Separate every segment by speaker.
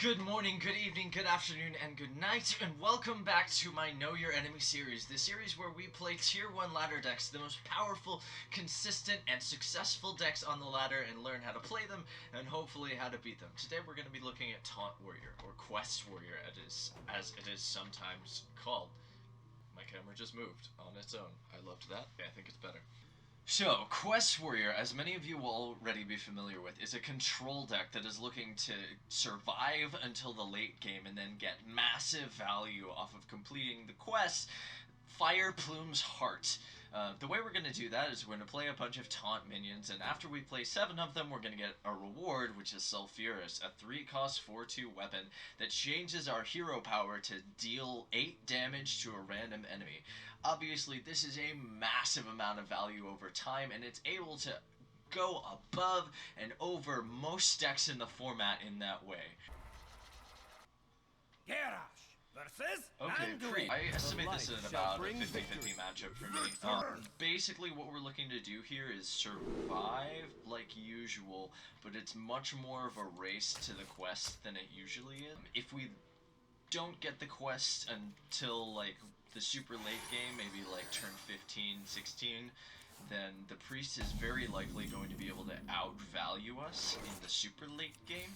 Speaker 1: Good morning, good evening, good afternoon, and good night, and welcome back to my Know Your Enemy series, the series where we play Tier 1 ladder decks, the most powerful, consistent, and successful decks on the ladder, and learn how to play them, and hopefully how to beat them. Today we're going to be looking at Taunt Warrior, or Quest Warrior as it is sometimes called. My camera just moved on its own. I loved that. Yeah, I think it's better. So, Quest Warrior, as many of you will already be familiar with, is a control deck that is looking to survive until the late game and then get massive value off of completing the quest, Fire Plume's Heart. The way we're going to do that is we're going to play a bunch of taunt minions, and after we play 7 of them, we're going to get a reward, which is Sulfurous, a 3-cost 4/2 weapon that changes our hero power to deal 8 damage to a random enemy. Obviously, this is a massive amount of value over time, and it's able to go above and over most decks in the format in that way.
Speaker 2: Versus
Speaker 1: Okay, Pre. I estimate this is about a 50-50 matchup for me. Basically, what we're looking to do here is survive like usual, but it's much more of a race to the quest than it usually is. If we don't get the quest until, like, the super late game, maybe, like, turn 15, 16, then the Priest is very likely going to be able to outvalue us in the super late game.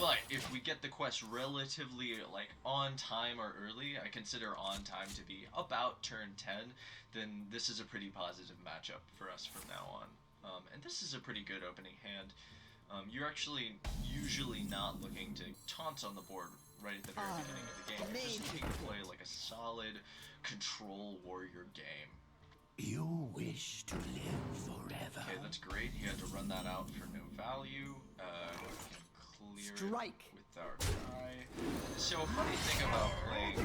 Speaker 1: But if we get the quest relatively, like, on time or early, I consider on time to be about turn 10, then this is a pretty positive matchup for us from now on. And this is a pretty good opening hand. You're actually usually not looking to taunt on the board right at the very beginning of the game. You're just looking to play, like, a solid control warrior game.
Speaker 3: You wish to live forever.
Speaker 1: Okay, that's great. He had to run that out for no value. Clear
Speaker 3: Strike
Speaker 1: with our guy. So a funny thing about playing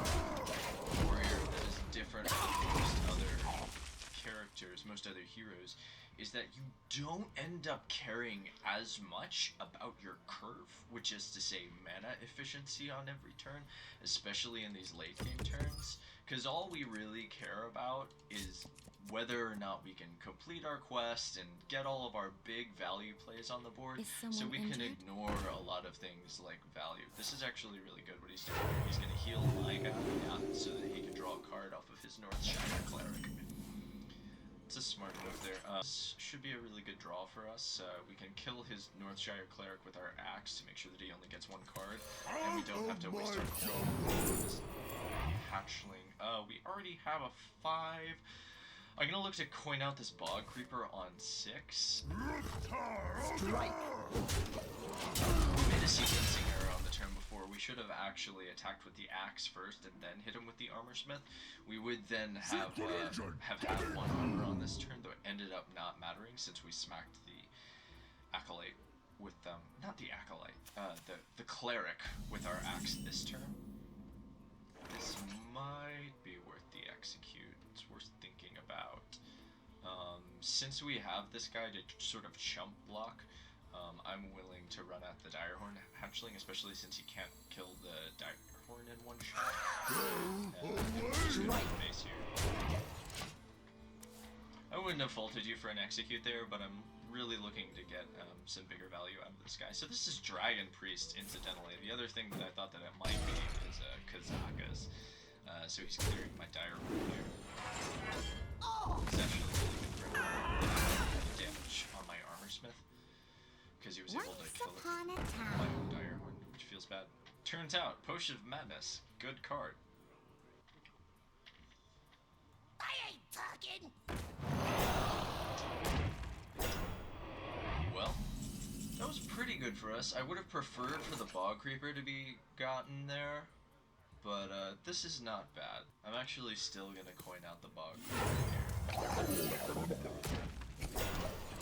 Speaker 1: Warrior that is different from most other characters, most other heroes, is that you don't end up caring as much about your curve, which is to say mana efficiency on every turn, especially in these late game turns, because all we really care about is whether or not we can complete our quest and get all of our big value plays on the board, so we can ignore a lot of things like value. This is actually really good what he's doing here. He's going to heal my guy, so that he can draw a card off of his Northshire Cleric. It's a smart move there. This should be a really good draw for us. We can kill his Northshire Cleric with our axe to make sure that he only gets 1 card, and we don't have to waste our coin with this hatchling. We already have a 5. I'm gonna look to coin out this Bog Creeper on 6.
Speaker 3: Strike.
Speaker 1: We made a sequencing error on the turn before. We should have actually attacked with the axe first and then hit him with the armor smith. We would then have had 1 armor on this turn, though it ended up not mattering since we smacked the acolyte with not the acolyte, the cleric with our axe this turn. This might be worth the execute. It's worth thinking about. Since we have this guy to sort of chump block, I'm willing to run at the Direhorn hatchling, especially since he can't kill the Direhorn in 1 shot. Face here. I wouldn't have faulted you for an execute there, but I'm really looking to get some bigger value out of this guy. So this is Dragon Priest, incidentally. The other thing that I thought that it might be is Kazaka's. So he's clearing my Direhorn here. It's actually really good for damage on my armor smith, because he was able to kill it with my own Direhorn, which feels bad. Turns out, Potion of Madness, good card.
Speaker 2: I ain't talking.
Speaker 1: Well, that was pretty good for us. I would have preferred for the Bog Creeper to be gotten there, but this is not bad. I'm actually still gonna coin out the Bog Creeper here.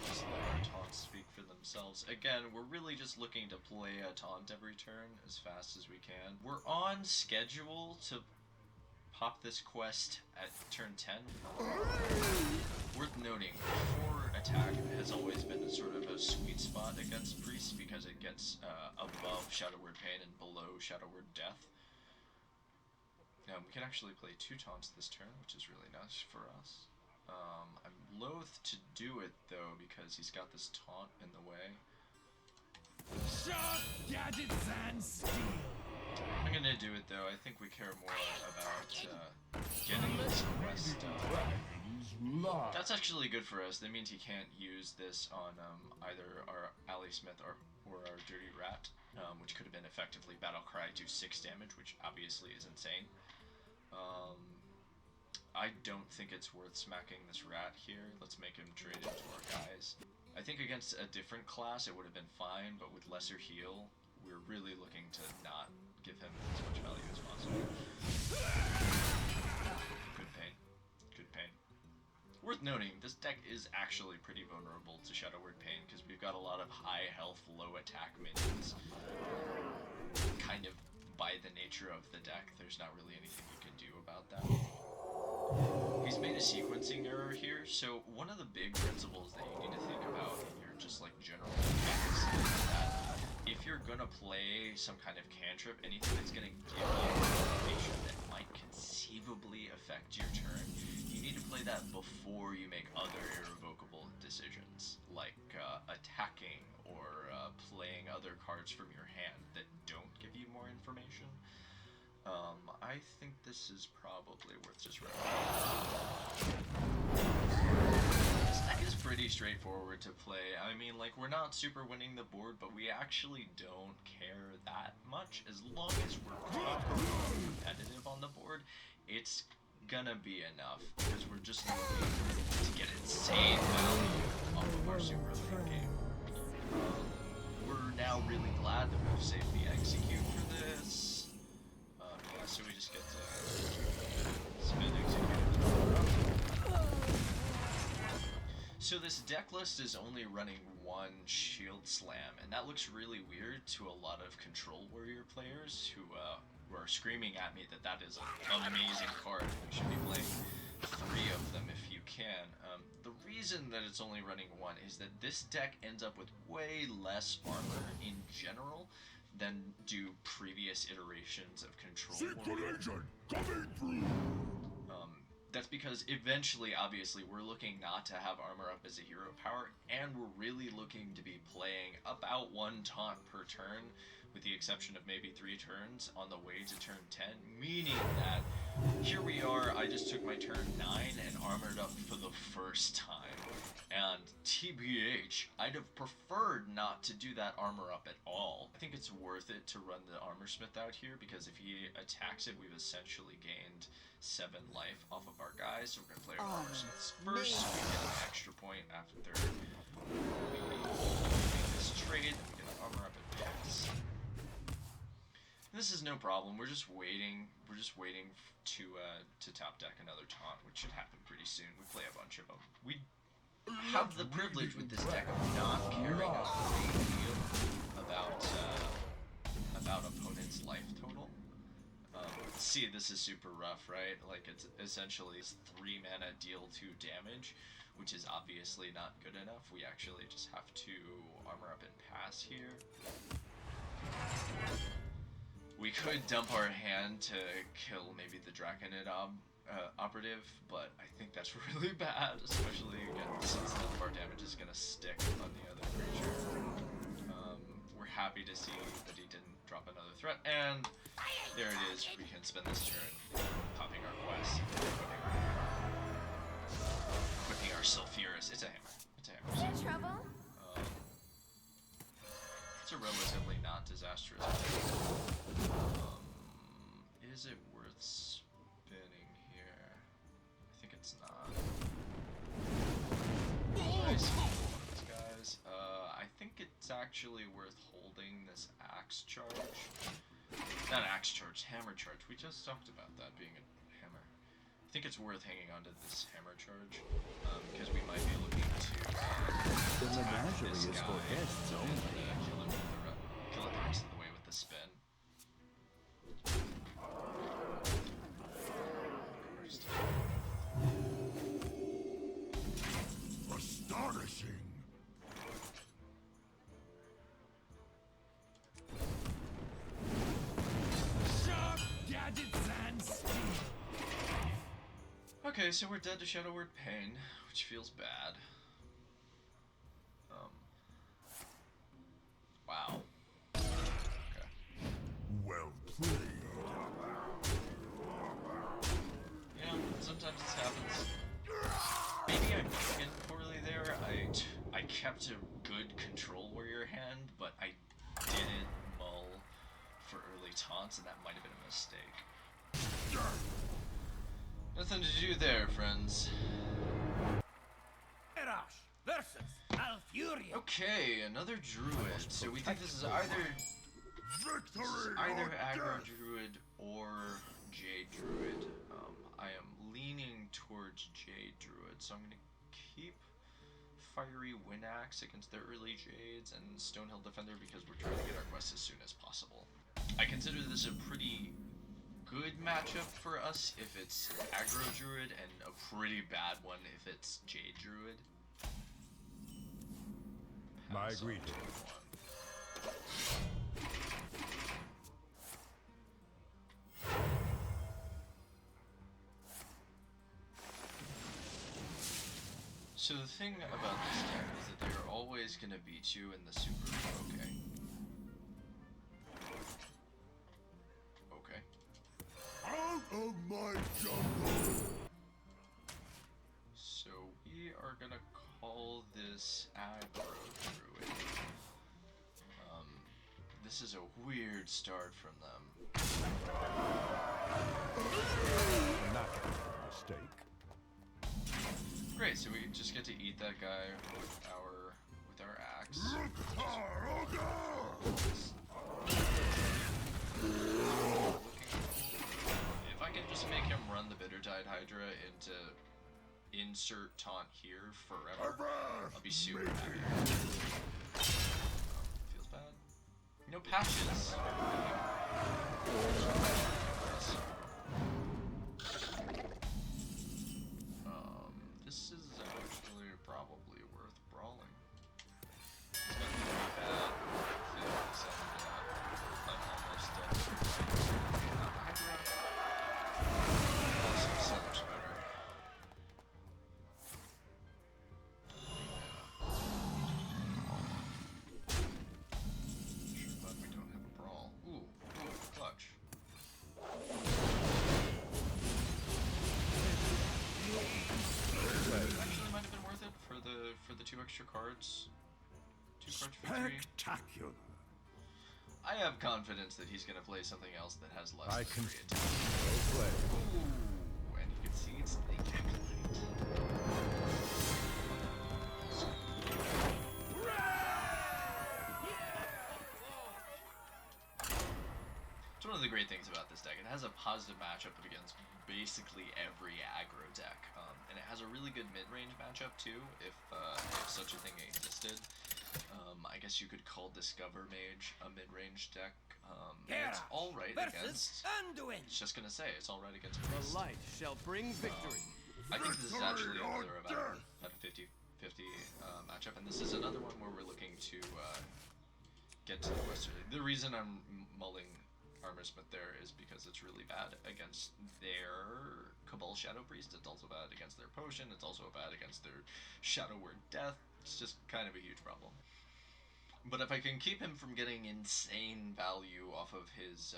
Speaker 1: Just let our taunts speak for themselves. Again, we're really just looking to play a taunt every turn as fast as we can. We're on schedule to pop this quest at turn 10. Worth noting, 4 attack has always been a sort of a sweet spot against Priests because it gets above Shadow Word Pain and below Shadow Word Death. We can actually play 2 taunts this turn, which is really nice for us. I'm loath to do it, though, because he's got this taunt in the way.
Speaker 2: Sharp gadgets and steel.
Speaker 1: I think we care more about getting this quest done. That's actually good for us. That means he can't use this on either our Ally Smith or our Dirty Rat, which could have been effectively Battle Cry do 6 damage, which obviously is insane. I don't think it's worth smacking this rat here. Let's make him trade into our guys. I think against a different class it would have been fine, but with lesser heal, we're really looking to not give him as much value as possible. Good pain. Good pain. Worth noting, this deck is actually pretty vulnerable to Shadow Word Pain because we've got a lot of high health, low attack minions. Kind of by the nature of the deck, there's not really anything you can do about that. He's made a sequencing error here, so one of the big principles that you need to think about in your just like general mechanics is that if you're gonna play some kind of cantrip, anything that's gonna give you information that might conceivably affect your turn, you need to play that before you make other irrevocable decisions, like attacking or playing other cards from your hand that don't give you more information. I think this is probably worth just running. This deck is pretty straightforward to play. I mean, like, we're not super winning the board, but we actually don't care that much. As long as we're properly competitive on the board, it's gonna be enough, because we're just looking to get insane value off of our super late game. We're now really glad that we've saved the execute for this. Yeah, so we just get to spin execute. So this deck list is only running one Shield Slam, and that looks really weird to a lot of Control Warrior players who are screaming at me that that is an amazing card. We should be playing 3 of them if you can. The reason that it's only running 1 is that this deck ends up with way less armor in general than do previous iterations of Control Warrior.
Speaker 3: Coming through!
Speaker 1: That's because eventually, obviously, we're looking not to have armor up as a hero power, and we're really looking to be playing about 1 taunt per turn, with the exception of maybe 3 turns on the way to turn 10, meaning that here we are, I just took my turn 9 and armored up for the first time. And TBH, I'd have preferred not to do that armor up at all. I think it's worth it to run the Armor Smith out here, because if he attacks it, we've essentially gained 7 life off of our guys. So we're going to play our Armor Smiths first. We get an extra point after we make this trade. We get an armor up and pass. This is no problem. We're just waiting. We're just waiting to top deck another taunt, which should happen pretty soon. We play a bunch of them. We have the privilege with this deck of not caring a great deal about opponent's life total. See, this is super rough, right? Like, it's essentially 3 mana deal 2 damage, which is obviously not good enough. We actually just have to armor up and pass here. We could dump our hand to kill maybe the Draconid operative, but I think that's really bad, especially again since none of our damage is gonna stick on the other creature. We're happy to see that he didn't drop another threat, and there it is. We can spend this turn popping our quest, equipping our Sulfuris. It's a hammer. It's a hammer.
Speaker 4: In trouble?
Speaker 1: It's a relatively not disastrous. Is it worth spinning here? I think it's not. Nice. One of these guys. I think it's actually worth holding this axe charge. Not axe charge, hammer charge. We just talked about that being a hammer. I think it's worth hanging on to this hammer charge, because we might be looking to
Speaker 3: The
Speaker 1: attack
Speaker 3: menagerie
Speaker 1: this
Speaker 3: is
Speaker 1: guy
Speaker 3: for guests
Speaker 1: and
Speaker 3: only.
Speaker 1: kill it the rest of the way with the spin.
Speaker 3: Astonishing! Sharp gadgets and steel!
Speaker 1: Okay, so we're dead to Shadow Word Pain, which feels bad. Wow. Okay.
Speaker 3: Well played.
Speaker 1: it's a good control warrior hand, but I didn't mull for early taunts, and that might have been a mistake. Nothing to do there, friends.
Speaker 2: Erash versus Alfuria.
Speaker 1: Okay, another druid. So we think this is either aggro druid or jade druid. I am leaning towards jade druid, so I'm gonna keep fiery wind axe against their early jades and stonehill defender because we're trying to get our quest as soon as possible. I consider this a pretty good matchup for us if it's aggro druid, and a pretty bad one if it's jade druid.
Speaker 3: My greeting.
Speaker 1: So the thing about this deck is that they're always going to beat you in the super. Okay. Okay.
Speaker 3: Out of my jungle!
Speaker 1: So we are going to call this aggro druid. This is a weird start from them.
Speaker 3: Not a mistake.
Speaker 1: Great, so we just get to eat that guy with our axe. If I can just make him run the Bittertide Hydra into insert taunt here forever, I'll be super happy. Feels bad. No patches. This is actually probably worth brawling. It's not really bad. I'm almost dead. Awesome, so much better. Sure glad we don't have a brawl. Ooh, clutch. Actually might have been worth it for the 2 extra cards. 2 cards for 3.
Speaker 3: Spectacular.
Speaker 1: I have confidence that he's gonna play something else that has less
Speaker 3: I
Speaker 1: than
Speaker 3: can
Speaker 1: 3 attacks.
Speaker 3: go play.
Speaker 1: Ooh, and you can see it's the Acolyte. It's one of the great things about this deck. It has a positive matchup against basically every aggro deck, and it has a really good mid-range matchup too, if such a thing existed. I guess you could call Discover Mage a mid-range deck. It's all right against.
Speaker 2: Anduin.
Speaker 1: It's just gonna say it's all right against.
Speaker 4: The light shall bring victory.
Speaker 1: I think this is actually another about a 50-50 matchup, and this is another one where we're looking to get to the Western. The reason I'm mulling Armorsmith there is because it's really bad against their Cabal Shadow Priest. It's also bad against their Potion. It's also bad against their Shadow Word Death. It's just kind of a huge problem. But if I can keep him from getting insane value off of his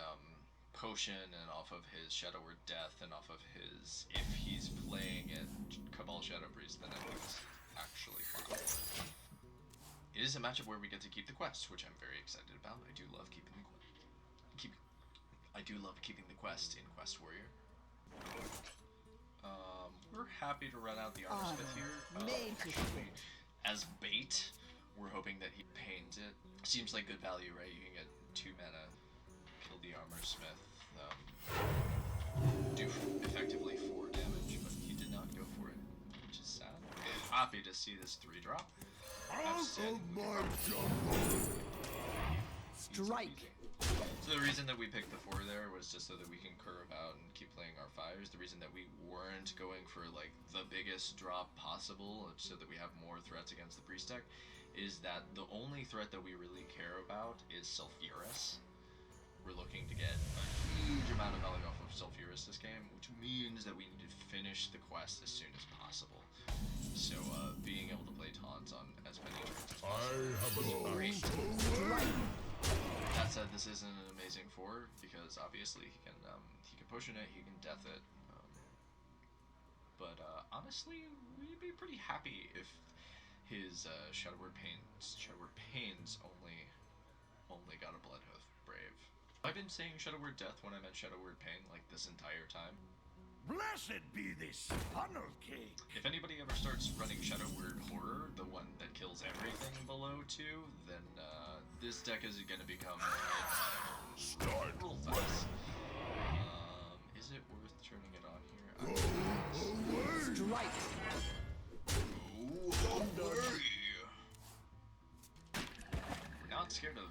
Speaker 1: Potion and off of his Shadow Word Death and off of his, if he's playing it Cabal Shadow Priest, then I think it's actually fine. It is a matchup where we get to keep the quest, which I'm very excited about. I do love keeping the quest. I do love keeping the quest in Quest Warrior. We're happy to run out the Armorsmith here. Actually, as bait, we're hoping that he pains it. Seems like good value, right? You can get 2 mana, kill the Armorsmith, do effectively 4 damage, but he did not go for it, which is sad. Happy to see this 3-drop.
Speaker 3: Out of my jungle!
Speaker 4: Strike.
Speaker 1: So the reason that we picked the 4 there was just so that we can curve out and keep playing our fires. The reason that we weren't going for like the biggest drop possible, so that we have more threats against the priest deck, is that the only threat that we really care about is Sulfuras. We're looking to get a huge amount of value off of Sulfuras this game, which means that we need to finish the quest as soon as possible. So being able to play taunts on as many turns as possible.
Speaker 3: I have a
Speaker 1: Great. That said, this isn't an amazing 4 because obviously he can potion it, he can death it. But honestly, we'd be pretty happy if his Shadowward Pains only got a Bloodhoof Brave. I've been saying Shadowward Death when I meant Shadowward Pain like this entire time.
Speaker 2: Blessed be this funnel cake.
Speaker 1: If anybody ever starts running Shadowward Horror, the one that kills everything below 2, then this deck is gonna become real fast. Is it worth turning it on here?
Speaker 4: Strike.
Speaker 1: We're not scared of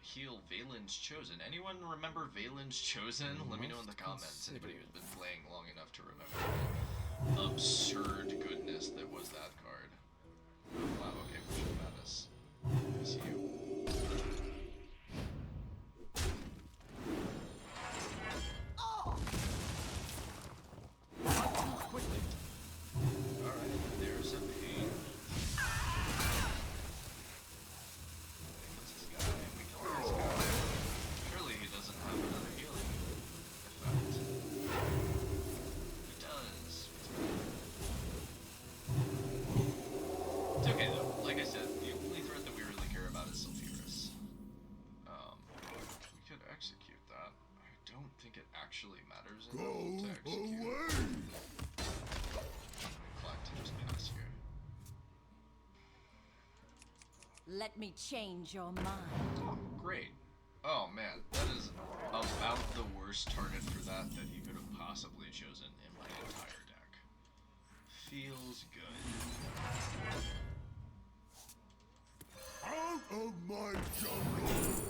Speaker 1: heal Valen's Chosen. Anyone remember Valen's Chosen? Let me know in the comments. Anybody who's been playing long enough to remember the absurd goodness that was that card. Wow, okay, we should have this. I see you. Alright, there's a pain. What's this guy? We kill this guy. Surely he doesn't have another healing effect. He does. It's okay though. Like I said, the only threat that we really care about is Sulfuras. We could execute that. I don't think it actually matters enough to execute. Just pass here.
Speaker 5: Let me change your mind.
Speaker 1: Oh, great. Oh man, that is about the worst target for that he could have possibly chosen in my entire deck. Feels good.
Speaker 2: Out of my jungle.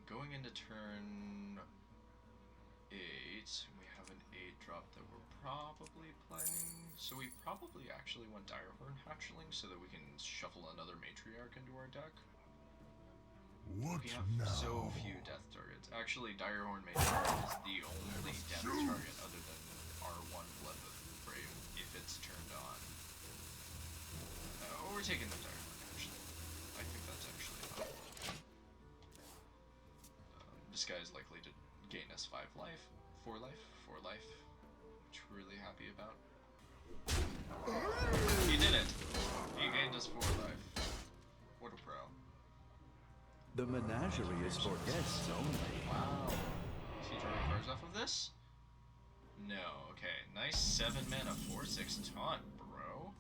Speaker 1: Going into turn 8, we have an 8 drop that we're probably playing. So we probably actually want Direhorn Hatchling so that we can shuffle another Matriarch into our deck.
Speaker 2: What
Speaker 1: We have
Speaker 2: now?
Speaker 1: so few death targets. Actually, Direhorn Matriarch is the only death target other than our one Bloodhoof Brave if it's turned on. We're taking the Direhorn actually. I think that's actually enough. This guy is likely to gain us 4 life, which we're really happy about. He did it! He gained us 4 life. What a pro.
Speaker 3: The menagerie is for guests only.
Speaker 1: Wow. Is he drawing cards off of this? No, okay. Nice 7 mana 4/6 taunt, bro.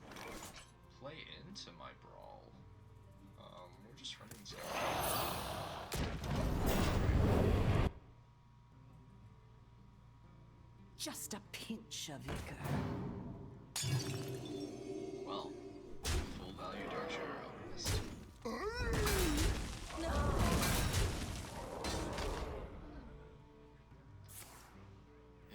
Speaker 1: Play into my brawl. We're just running this guy.
Speaker 5: Just a pinch of vigor.
Speaker 1: Well, full value Darkshire Alchemist.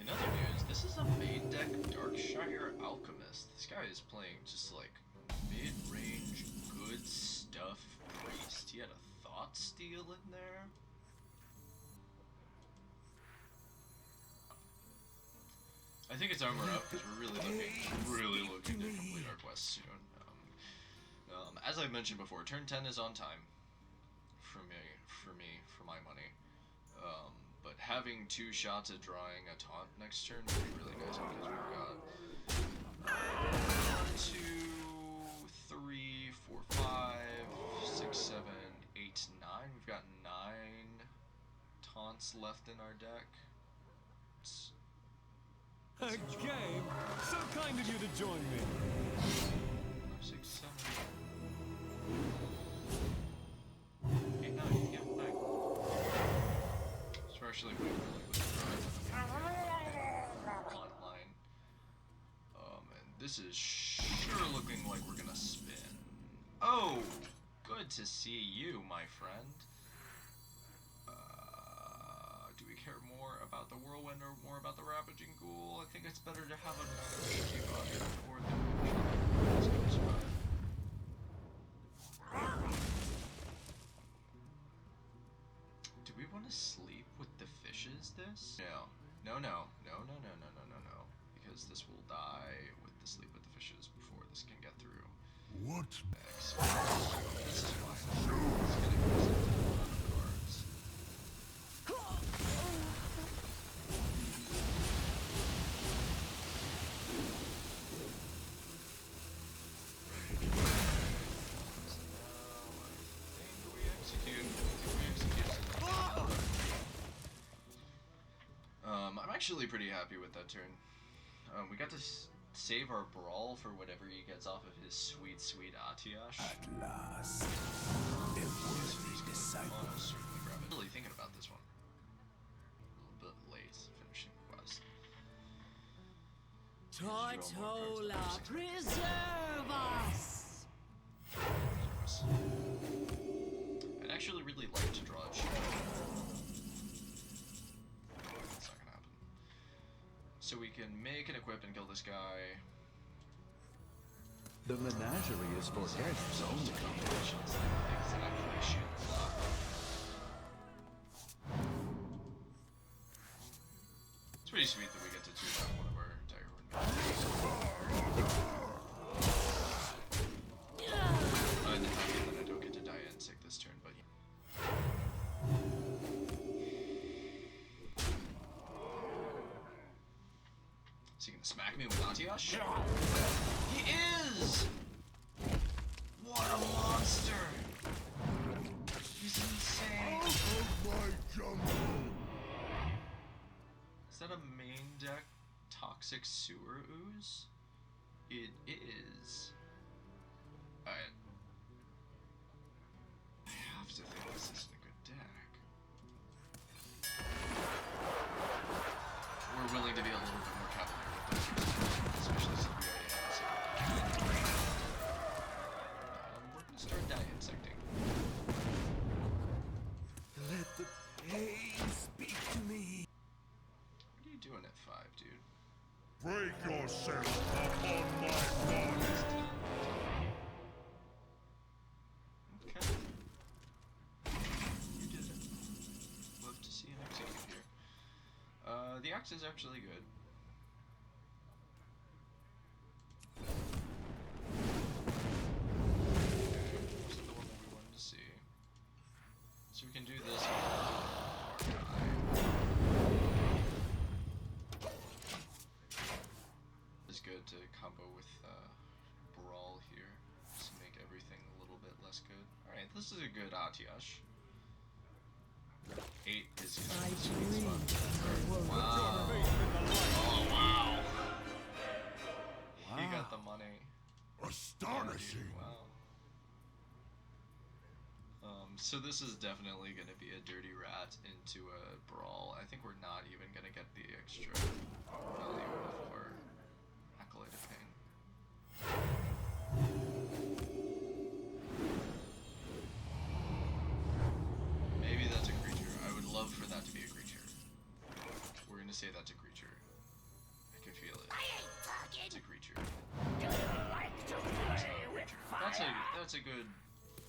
Speaker 1: In other news, this is a main deck Darkshire Alchemist. This guy is playing just like mid-range good stuff priest. He had a Thought Steal in there. I think it's armor up because we're really looking to complete our quest soon. As I mentioned before, turn 10 is on time for my money. But having 2 shots at drawing a taunt next turn would be really nice because we've got 2, 3, 4, 5, 6, 7, 8, 9. We've got 9 taunts left in our deck.
Speaker 6: A game? So kind of you to join me.
Speaker 1: 5, 6, 7, 8, 9. Yeah, 9. Especially if we really with the online. And this is sure looking like we're gonna spin. Oh, good to see you, my friend. Do we care more about the Whirlwind or more about the Ravaging Ghoul? I think it's better to have another Shiki Body before the goes by. Do we want to sleep with the fishes this? No. Because this will die with the sleep with the fishes before this can get through.
Speaker 2: What?
Speaker 1: This is fine. It's gonna go into a lot of cards. actually pretty happy with that turn. We got to save our Brawl for whatever he gets off of his sweet, sweet Atiash.
Speaker 3: At last, a worthy disciple.
Speaker 1: I'm really thinking about this one. A little bit late finishing the quest.
Speaker 5: Tortola, preserve us!
Speaker 1: I'd actually really like to draw a shield. That's not gonna happen. So we can make an equip and kill this guy.
Speaker 7: The menagerie is for guests only.
Speaker 1: Exactly, shields up. It's pretty sweet that we get to choose out one of our Dire and then I don't get to die insect this turn, but is he gonna smack me with Atiash? He is! What a monster! He's insane. Is that a main deck toxic sewer ooze? It is. I have to think this isn't a good deck. We're willing to be a little bit more cavalier with those, especially since we already have a we're gonna start die insecting.
Speaker 3: Let the pain speak to me.
Speaker 1: What are you doing at 5, dude?
Speaker 2: Break yourself upon my body.
Speaker 1: Okay. You did it. Love to see an execute here. The axe is actually good. Wasn't the one that we wanted to see. So we can do this with our guy. It's good to combo with Brawl here. Just to make everything a little bit less good. Alright, this is a good Atiash. 8 is kind of sweet spot. Wow. Oh, wow. He got the money.
Speaker 2: Astonishing.
Speaker 1: Wow. So this is definitely going to be a dirty rat into a Brawl. I think we're not even going to get the extra value for Acolyte of Pain. Maybe that's a creature. I would love for that to be a creature. We're going to say that's a creature. I can feel it. It's a creature.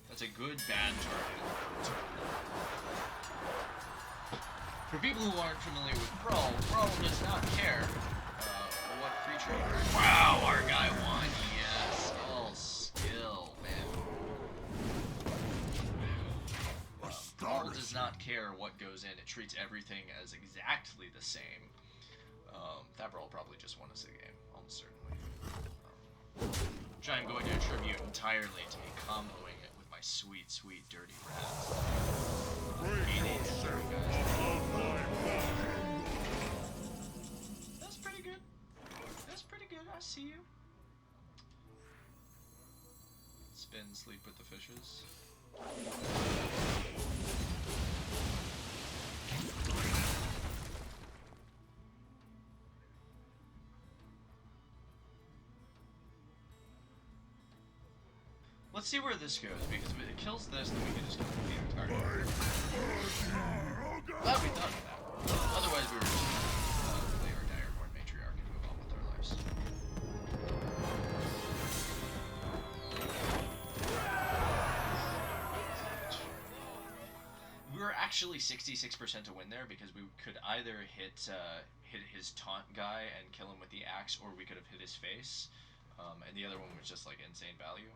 Speaker 1: That's a good bad target. For people who aren't familiar with Brawl, Brawl does not care what creature you are. Wow, our guy won. Yes, all skill, man. Brawl does not care what goes in. It treats everything as exactly the same. That Brawl probably just won us the game, almost certainly. Which I'm going to attribute entirely to me comboing it with my sweet, sweet dirty rat. 8/8 guys. That's pretty good. That's pretty good. I see you. Spin, sleep with the fishes. Let's see where this goes, because if it kills this, then we can just kill the entire. Glad we thought of that. Otherwise, we were just play our Direborn Matriarch and move on with our lives. We were actually 66% to win there because we could either hit his taunt guy and kill him with the axe, or we could have hit his face, and the other one was just like insane value.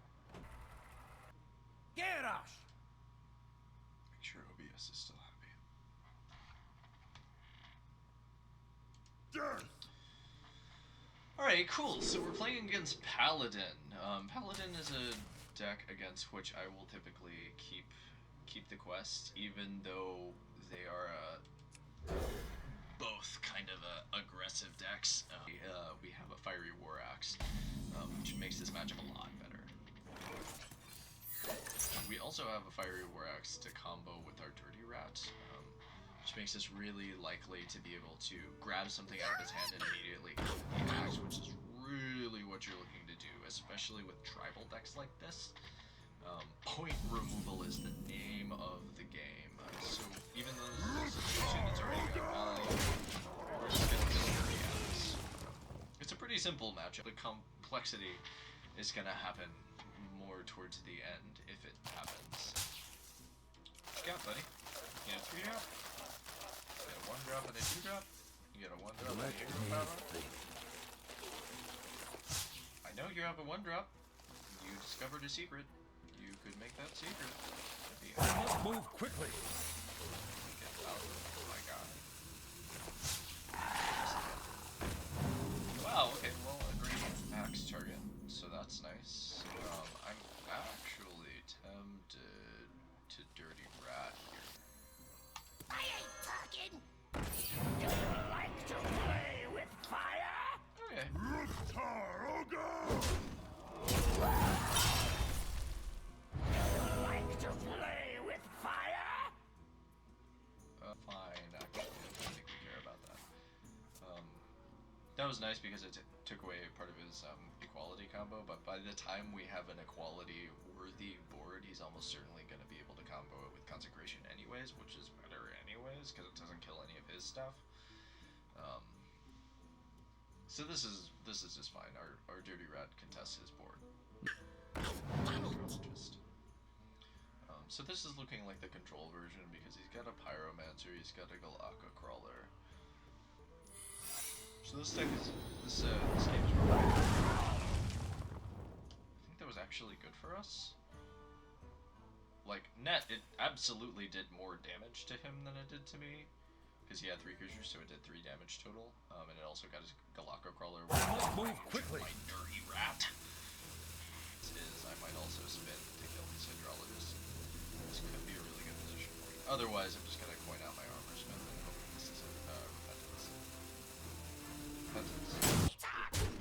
Speaker 4: Garrosh!
Speaker 1: Make sure OBS is still happy.
Speaker 2: Death.
Speaker 1: Alright, cool. So we're playing against Paladin. Paladin is a deck against which I will typically keep the quest, even though they are both kind of a aggressive decks. We have a Fiery War Axe, which makes this matchup a lot better. We also have a Fiery War Axe to combo with our Dirty Rat, which makes us really likely to be able to grab something out of his hand and immediately kill the axe, which is really what you're looking to do, especially with tribal decks like this. Point removal is the name of the game. So even though this is a situation that's already got value, we're just gonna kill Dirty Axe. It's a pretty simple matchup. The complexity is gonna happen more towards the end if it happens. What you got, buddy? You get a 3-drop? You get a 1-drop and a 2-drop? You get a 1-drop and a hero power? I know you have a 1-drop. You discovered a secret. You could make that secret.
Speaker 6: I must move quickly.
Speaker 1: Get out. Oh my god. Wow, okay, well, a great axe target, so that's nice. I'm actually tempted to Dirty Rat here.
Speaker 3: I ain't talking. Do you like to play with fire?
Speaker 1: Okay.
Speaker 3: Like to play with fire?
Speaker 1: Fine, actually, I don't think we care about that. That was nice because it took away part of his equality combo, but by the time we have an equality-worthy board, he's almost certainly going to be able to combo it with Consecration anyways, which is better anyways, because it doesn't kill any of his stuff. So this is just fine. Our Dirty Rat contests his board. So this is looking like the control version because he's got a Pyromancer, he's got a Galaka Crawler. So this deck is this game's really good. I think that was actually good for us. Like net, it absolutely did more damage to him than it did to me. Because he had 3 creatures, so it did 3 damage total. And it also got his Galaka Crawler.
Speaker 6: I must move quickly.
Speaker 1: My Dirty Rat. I might also spin to kill his Hydrologist. This could be a really good position for you. Otherwise, I'm just gonna coin out my Armor Smith and hope this isn't Repentance.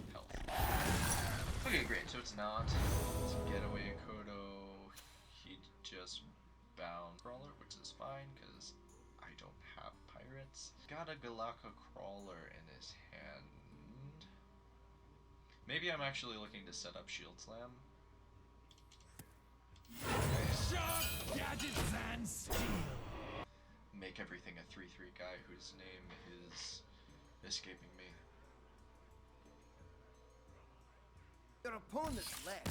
Speaker 1: Health. Okay, great. So it's not. It's Getaway Kodo. He just bound Crawler, which is fine because I don't have pirates. Got a Galaka Crawler in his hand. Maybe I'm actually looking to set up Shield Slam.
Speaker 6: Sharp gadgets and steel.
Speaker 1: Make everything a 3/3 guy whose name is escaping me.
Speaker 4: Your opponent's left.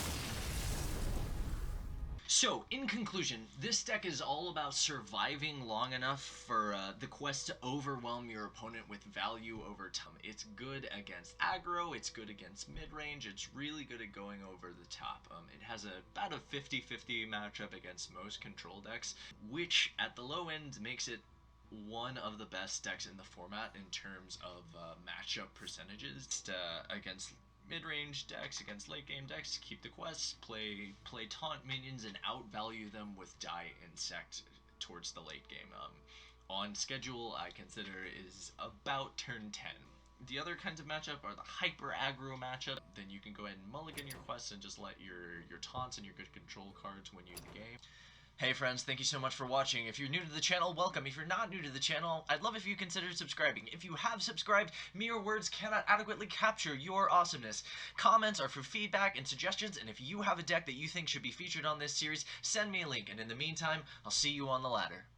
Speaker 1: So, in conclusion, this deck is all about surviving long enough for the quest to overwhelm your opponent with value over time. It's good against aggro, it's good against mid-range, it's really good at going over the top. It has about a 50-50 matchup against most control decks, which at the low end makes it one of the best decks in the format in terms of matchup percentages against mid-range decks, against late-game decks. Keep the quests, play taunt minions, and outvalue them with Die Insect towards the late game. On schedule, I consider is about turn 10. The other kinds of matchup are the hyper aggro matchup. Then you can go ahead and mulligan your quests and just let your taunts and your good control cards win you the game. Hey friends, thank you so much for watching. If you're new to the channel, welcome. If you're not new to the channel, I'd love if you considered subscribing. If you have subscribed, mere words cannot adequately capture your awesomeness. Comments are for feedback and suggestions, and if you have a deck that you think should be featured on this series, send me a link. And in the meantime, I'll see you on the ladder.